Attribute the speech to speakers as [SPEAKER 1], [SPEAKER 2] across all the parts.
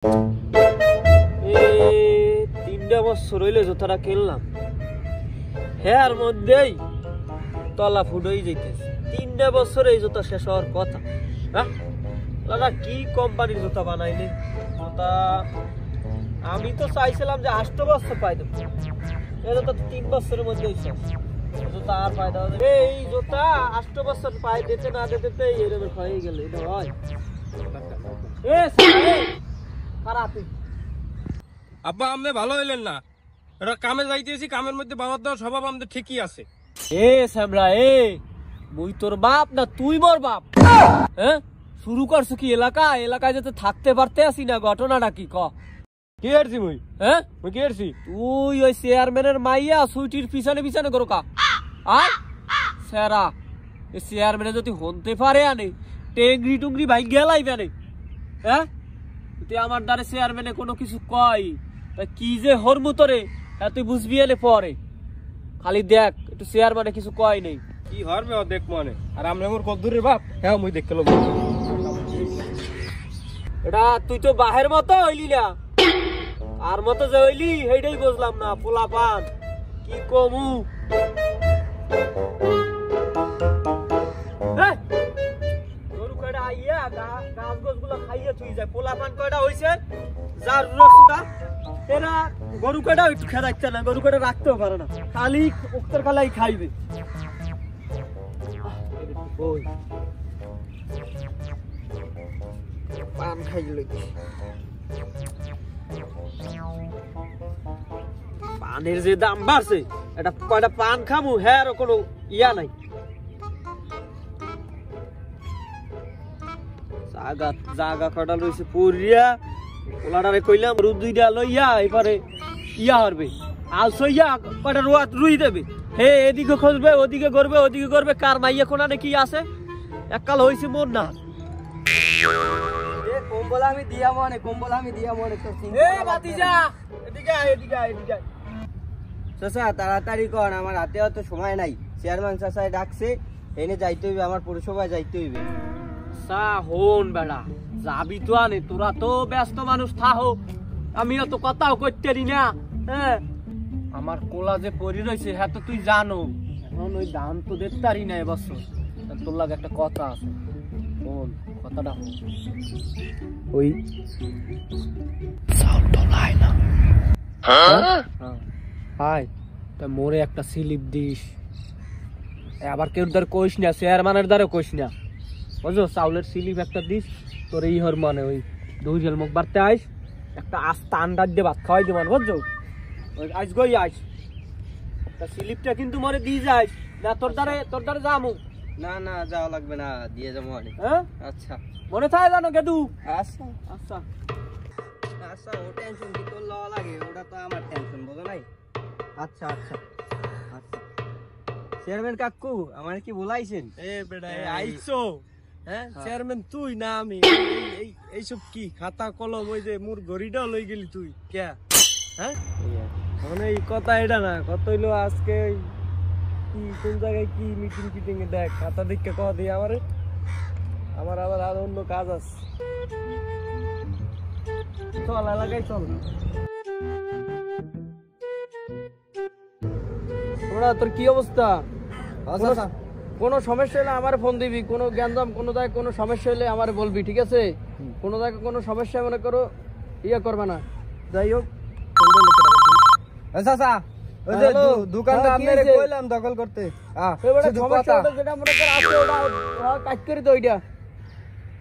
[SPEAKER 1] 3টা বছর হইলে জুতাটা কিনলাম, হ্যার মধ্যেই তলা ফুটই যাইতেছে। 3টা বছর এই জুতা শেষ হওয়ার কথা। হ্যাঁ দাদা, কি কোম্পানির জুতা বানাইলে জুতা? আমি তো চাইছিলাম যে 8 বছর পাই দেবো, এটা তো 3 বছরের মধ্যেই শেষ। জুতা আর ফায়দা হবে? এই জুতা 8 বছর পাই দিতে না দিতে এরকম হয়ে গেল। এটা হয়
[SPEAKER 2] আব্বা, আপনি ভালো হইলেন না। এটা কামে যাইতেছি, কামের মধ্যে বাবার দেওয়ার স্বভাব আমাদের ঠিকই আছে।
[SPEAKER 1] শ্যামরা, মুই তোর বাপ না তুই মোর বাপ? হ্যাঁ, শুরু করছো কি? এলাকায় যাতে থাকতে পারতে আসি না, ঘটনাটা কি ক?
[SPEAKER 2] কি করছি মুই?
[SPEAKER 1] হ্যাঁ
[SPEAKER 2] মুই কি করছি?
[SPEAKER 1] তুই ওই চেয়ারম্যানের মাইয়া সুইটির পিছনে করো কা? আয় স্যারা, এই চেয়ারম্যানে যদি হনতে পারে আনে টেংরি টুংরি ভাই গেলাই বেনে। হ্যাঁ, তুই আমার দ্বারে চেয়ারম্যানে কোনো কিছু কয় কি যে হরমু তোরে, হ্যাঁ তুই বুঝবি এলে পরে। খালি দেখ একটু চেয়ারম্যানে কিছু কয় নেই।
[SPEAKER 2] কি হরবে ও দেখ মনে। আর আমরা মোর কদ্দুরের বাপ, হ্যাঁ মুই দেখতে লোক।
[SPEAKER 1] এটা তুই তো বাহের মতো হইলি না, আর মতো যে হইলি সেইটাই বুঝলাম না। পোলা পান কি কমু? গরু কয়টা আইয়া গাছ গোছ গুলো খাইয়ে তুই যায়। পোলা পান কয়টা হইছে যার রসুটা, এরা গরু কয়টা একটু খেদাইছে না, গরু কয়টা রাখতেও পারে না, খালি উক্তর কালাই খাইবে। পান খাইল, পানের যে দাম বাড়ছে, এটা কয়টা পান খামু হ্যাঁ কোনো ইয়া নাই। জাগা কয়টা লইছে পড়িয়া, ওলাটারে কইলাম রু 2টা লইয়া এবারে ইয়া হরবে, আলসো ইয়া কয়টা রোয়াত রুই দেবে। হে এদিকে খুঁজবে, ওদিকে করবে, কার মাইয়া কোনা নাকি আছে। এককাল হইছে মোর না।
[SPEAKER 3] কম্বল আমি দিয়া মনে
[SPEAKER 1] ভাতিজা এদিকে
[SPEAKER 3] চাচা, তাড়াতাড়ি কর, আমার হাতে অত সময় নাই। চেয়ারম্যান চাচাই ডাকছে, এনে যাইতে হইবে, আমার পৌরসভায় যাইতে হইবে।
[SPEAKER 1] হন বেড়া, যাবি তো আনে, তোরা তো ব্যস্ত মানুষ থাহো, আমি তো কথাও করতে না। হ্যাঁ, আমার কোলা যে পরি রয়েছে হ্যাঁ তো তুই জানো, এখন ওই দাম তো দেখতারি না এবছর। তোর লাগে একটা কথা আছে, বল কথাটা। ওই হাই তা মোরে একটা স্লিপ দিস, আবার কেউ দ্বার কইস না, চেয়ারম্যানের দ্বারা কইস না, বুঝো? চাউলের স্লিপ একটা দিস তোর এই হর মানে ওই 2 জেল মুখ বাড়তে আইস, একটা আস্তা আন্ডার দিয়ে ভাত খাওয়াই দেবান, বুঝছো? আইস গই আইস, তা স্লিপটা কিন্তু মরে দিয়ে যাইস না, তোর দ্বারে যামু
[SPEAKER 3] না না, যাওয়া লাগবে না, দিয়ে যাবো অনেক।
[SPEAKER 1] হ্যাঁ
[SPEAKER 3] আচ্ছা
[SPEAKER 1] মনে থাকে জানো গেদু?
[SPEAKER 3] আচ্ছা
[SPEAKER 1] আচ্ছা
[SPEAKER 3] আচ্ছা, ও টেনশন কি তোর লওয়া লাগে? ওটা তো আমার টেনশন, বোঝো নাই? আচ্ছা আচ্ছা আচ্ছা। চেয়ারম্যান কাকু, আমার কি বলাইছেন?
[SPEAKER 2] আইসো? হ্যাঁ, চেয়ারম্যান তুই না আমি? এইসব কি খাতা কলম, ওই যে মোর ঘড়িটাও লই গেলি তুই কে? হ্যাঁ, মানে এই কথা এটা না, কত হইলো আজকে কি কোন জায়গায় কি মিটিং এ দেখ, খাতা দেখে কহ দিয়ে আমার আবার আর অন্য কাজ আছে। চল এলাকায় চল।
[SPEAKER 1] তোর কি অবস্থা? কোনো সমস্যা হলে আমার ফোন দিবি, কোনো জ্ঞানদাম কোনো জায়গায় কোনো সমস্যা হলে আমার বলবি, ঠিক আছে? কোনো জায়গায় কোনো সমস্যা মনে করো ইয়া করবে না। যাই হোক,
[SPEAKER 3] চাচা, ওই যে দোকানটা আপনারে কইলাম দখল করতে,
[SPEAKER 1] সমস্যাটা যেটা মনে কর আছে ওটা কাজ করে তো ওইটা।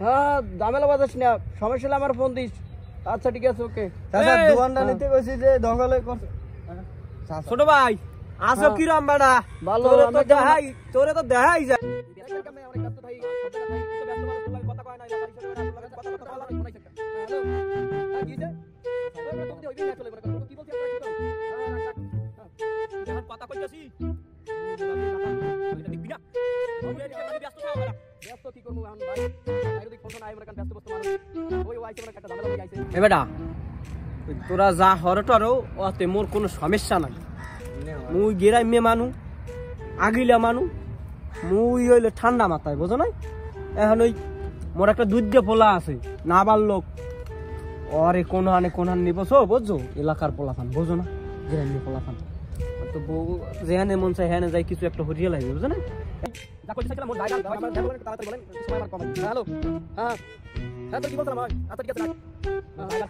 [SPEAKER 1] হ্যাঁ, ঝামেলা বাজাস না, সমস্যা হলে আমার ফোন দিস। আচ্ছা ঠিক আছে, ওকে।
[SPEAKER 3] চাচা, দোকানটা নিতে কইছি যে দখলে করছে।
[SPEAKER 1] ছোট ভাই আসো কিরম বেড়া? ভালো, তোরে তো দেখাই যায়। তোরা যা হরটারো ওতে মোর কোনো সমস্যা নাই। মুই গেরাইমে মানু, আগিলা মানু, মুই হইলে ঠান্ডা মাথায়, বোঝো নাই? এখন ওই মোর একটা দুধ পোলা আছে, না বার লোক,
[SPEAKER 3] আরে কোন হানে নিবছো বুঝছো, এলাকার পোলাফান বুঝো না, গ্রামের পোলাফান তো বউ যেখানে মন চাই হ্যাঁ যাই কিছু একটা হরিয়ে লাগবে বুঝো না। হ্যালো হ্যাঁ হ্যাঁ তো কি বলছিলাম আচ্ছা ঠিক আছে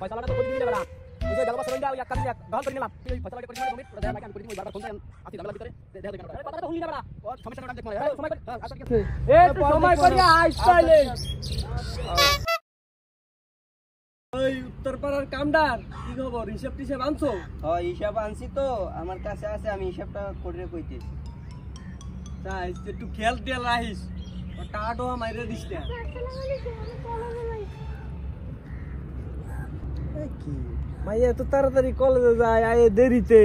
[SPEAKER 3] পয়সা লাগা তো করে দিবি না এই যে গালবা সরঞ্জা ওই একটা গাল করে নিলাম তুই পয়সা লাগা করে দিবি মিনিট দেখা লাগে আমি করে দিবি বারবার ফোন দেন আসি দাবলা ভিতরে দেখা দেখা কথা হুলি না বড়া ও সমস্যা না দেখ মানে সময় কর হ্যাঁ আচ্ছা ঠিক আছে এ সময় কর আই সাইলেন্ট।
[SPEAKER 2] ওই উত্তরপাড়ার কামদার কি খবর, হিসাব টিসাব আনছো?
[SPEAKER 3] হ্যাঁ হিসাব আনছি তো আমার কাছে আছে, আমি হিসাবটা করে কইতেছি।
[SPEAKER 2] তাই একটু খেয়াল টেয়াল রাখিস, টাটো মাইরে দিস না। কি মাইয়া এত তাড়াতাড়ি কলেজে যায় আয়ে দেরিতে,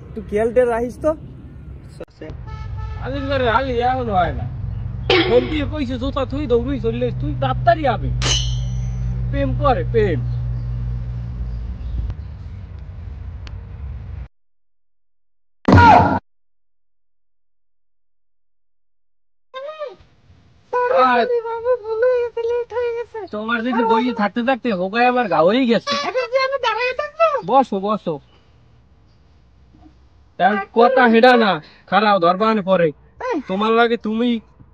[SPEAKER 2] একটু খেয়াল টেয়াল রাখিস তো।
[SPEAKER 1] আলিম করে আলি এখন হয় না, ফোন দিয়ে কইছে জোতা তুই দৌড়ি চললে তুই তাড়াতাড়ি আবি, প্রেম করে প্রেম। তোমার যদি বইয়ে থাকতে থাকতে হোকায় আমার গা হয়ে গেছে। বসো বসো, কথা হেডা না খারাপ ধরবানে পরে তোমার লাগে, তুমি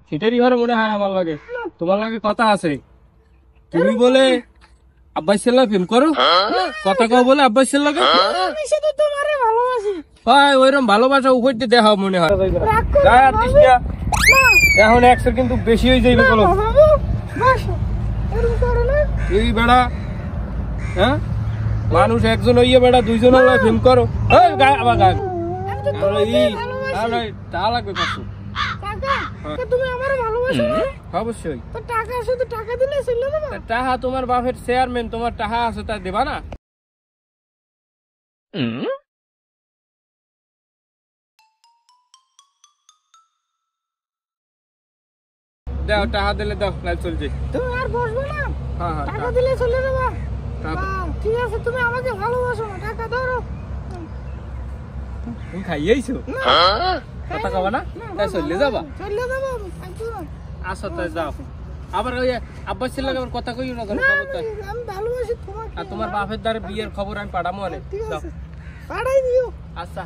[SPEAKER 1] সেটারই ঘরে মনে হয় আমার লাগে তোমার লাগে কথা আছে। তুমি বলে আব্বাই ছেলে প্রেম করো, কথা কও বলে আব্বাই ছেলে লাগে হয় ওইরকম ভালোবাসা উপর দিয়ে দেখা মনে হয়। এখন একশো কিন্তু বেশি হয়ে যাইবে বলো এই বেড়া, হ্যাঁ মানুষ একজন হইয়া বেড়া দুইজন প্রেম করো আবার গায়ে তা লাগবে পাঁচশো। অবশ্যই টাকা তোমার বাপের চেয়ারম্যান, তোমার টাকা আছে তা দেবা না? দাও টাকা দিলে দাও, লাইভ চলছে।
[SPEAKER 2] তুমি আর বসবে না,
[SPEAKER 1] হ্যাঁ
[SPEAKER 2] টাকা দিলে চলে যাবা। ঠিক আছে তুমি আমাকে ভালোবাসো না, টাকা ধরো।
[SPEAKER 1] তুমি খাইয়েছো কথা কবা না, তাই চলে যাবা?
[SPEAKER 2] চলে যাবো
[SPEAKER 1] আসো তাই যাও। আবার ওই আব্বাস ছেলে আবার কথা কই না, খবর তাই
[SPEAKER 2] আমি ভালোবাসি তোমাকে।
[SPEAKER 1] আর তোমার বাপের দ্বারা বিয়ের খবর আমি পাঠামো অনেক, যাও
[SPEAKER 2] পাঠাই দিও।
[SPEAKER 1] আচ্ছা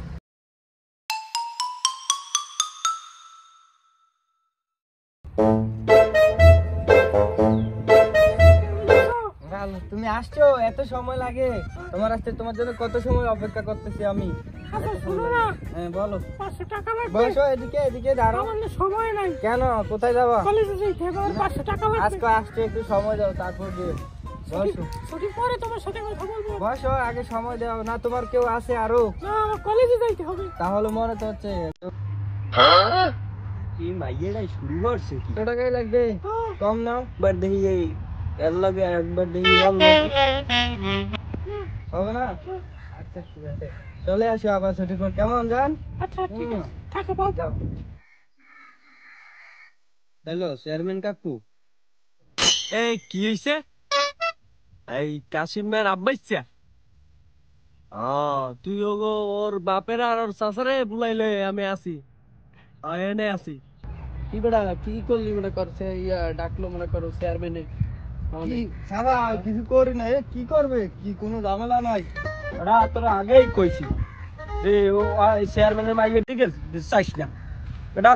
[SPEAKER 3] তুমি আসছো, এত সময় লাগে তোমার আসতে? তোমার জন্য কত সময় অপেক্ষা করতেছি আমি। হ্যাঁ বলো।
[SPEAKER 2] 500 টাকা লাগবে।
[SPEAKER 3] বসো এদিকে, এদিকে দাঁড়াও।
[SPEAKER 2] আমার সময় নাই।
[SPEAKER 3] কেন, কোথায় যাবা?
[SPEAKER 2] কলেজে যাইতে হবে, 500 টাকা লাগবে।
[SPEAKER 3] আজকে আসছে, একটু সময় দাও তারপর দিয়ে বসো।
[SPEAKER 2] ছুটি পরে তোমার সাথে কথা বলবো।
[SPEAKER 3] বসো, আগে সময় দাও না। তোমার কেউ আছে আরো?
[SPEAKER 2] না আমার কলেজে যাইতে হবে।
[SPEAKER 3] তাহলে মনে তো হচ্ছে কি মাইয়েরাই শুরু করছে। কি টাকাই লাগবে? কম নাও, বার দেখি এই এর লাগে একবার দেখি হবে না? আচ্ছা ঠিক আছে, চলে আসো আবার ছুটি পর। কেমন যান?
[SPEAKER 2] আচ্ছা ঠিক আছে, টাকা পাও।
[SPEAKER 3] যাও। হ্যালো চেয়ারম্যান কাকু।
[SPEAKER 2] এই কি হইছে? এই কাশিম ভাইয়ের আব্বাইছা? তুই ওগো ওর বাপের আর ওর চাচারে বুলাইলে আমি আছি, এনে আছি।
[SPEAKER 1] কি বেড়া কি করলি মনে করছে, ইয়া ডাকলো মনে করো চেয়ারম্যানে।
[SPEAKER 3] সারা কিছু করি না, কি করবে? কি কোনো ঝামেলা নাই।
[SPEAKER 1] ওরা তোরা আগেই কইছি যে ও চেয়ারম্যানের মাইকে ঠিক আছে চাইস না, এটা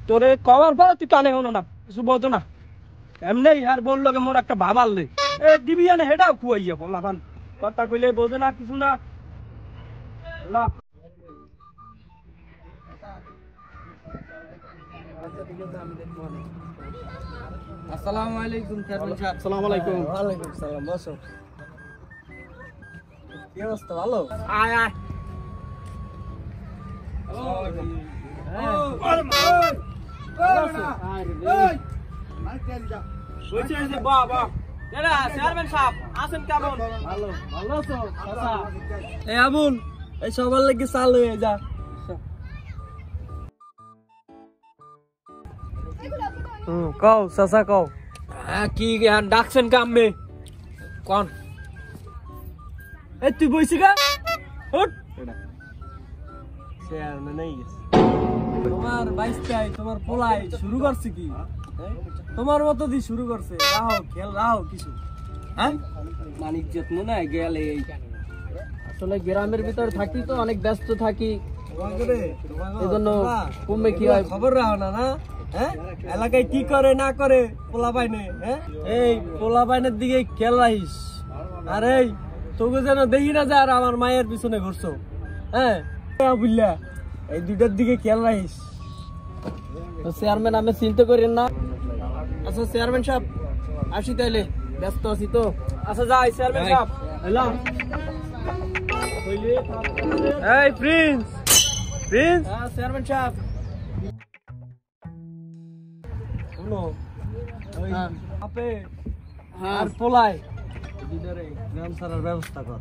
[SPEAKER 1] তোরে কমার পর তুই কানে হলো না, কিছু বলতো না এমনি। আর বললো মোর একটা ভাবাল এ দিবি না, হেটাও খুয়াইয়া বললাম কথা কইলে বোঝে না কিছু না।
[SPEAKER 3] আসসালামু আলাইকুম চেয়ারম্যান সাহেব।
[SPEAKER 1] আসসালামু আলাইকুম।
[SPEAKER 3] ওয়ালাইকুম সালাম, বসো। কি অবস্থা, ভালো?
[SPEAKER 1] আয় আয়
[SPEAKER 2] আবুল এই সবার লাগি চাল হয়ে যা। কও চাচা কও।
[SPEAKER 1] কি ডাকছেন কামবে কোন?
[SPEAKER 2] এই তুই বইছি গা উঠ। চেয়ারম্যান এই গেছে তোমার বাইশটাই, তোমার পোলাই শুরু করছে কি? তোমার মতো দি শুরু করছে। রাহো খেল রাহো কিছু
[SPEAKER 1] হ্যাঁ
[SPEAKER 2] মানিজ্জত মনে হয় গেলে
[SPEAKER 3] আসলে গ্রামের ভিতরে থাকি তো অনেক ব্যস্ত থাকি, এজন্য কমবে কি হয়।
[SPEAKER 2] খবর রাখো না না? হ্যাঁ এলাকায় কি করে না করে পোলা পাইনে, হ্যাঁ এই পোলা পাইনের দিকে খেয়াল রাখিস। আর এই তোকে যেন দেখি না যে আর আমার মায়ের পিছনে ঘুরছো, হ্যাঁ বুঝলা, এই দুইটার দিকে খেয়াল রাখিস।
[SPEAKER 3] তো চেয়ারম্যান আমি চিন্তা করেন না। আচ্ছা চেয়ারম্যান সাহেব আসি তাইলে, ব্যস্ত আছি তো।
[SPEAKER 2] আচ্ছা যাই চেয়ারম্যান সাহেব, এলাম। এই প্রিন্স, প্রিন্স।
[SPEAKER 3] হ্যাঁ চেয়ারম্যান সাহেব।
[SPEAKER 2] শোনো, ওই
[SPEAKER 3] হ্যাঁ।
[SPEAKER 2] আপে
[SPEAKER 3] হ্যাঁ
[SPEAKER 2] আর পোলাই দুইটারে গ্রাম ছাড়ার ব্যবস্থা কর,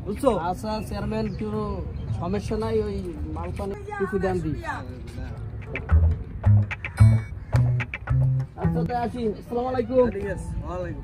[SPEAKER 2] বুঝছো?
[SPEAKER 3] আচ্ছা চেয়ারম্যান, কোনো সমস্যা নাই, ওই মাল পানি কিছু দেন দি। আচ্ছা তাই আসি, আসসালামু আলাইকুম।
[SPEAKER 2] ঠিক আছে, ওয়ালাইকুম।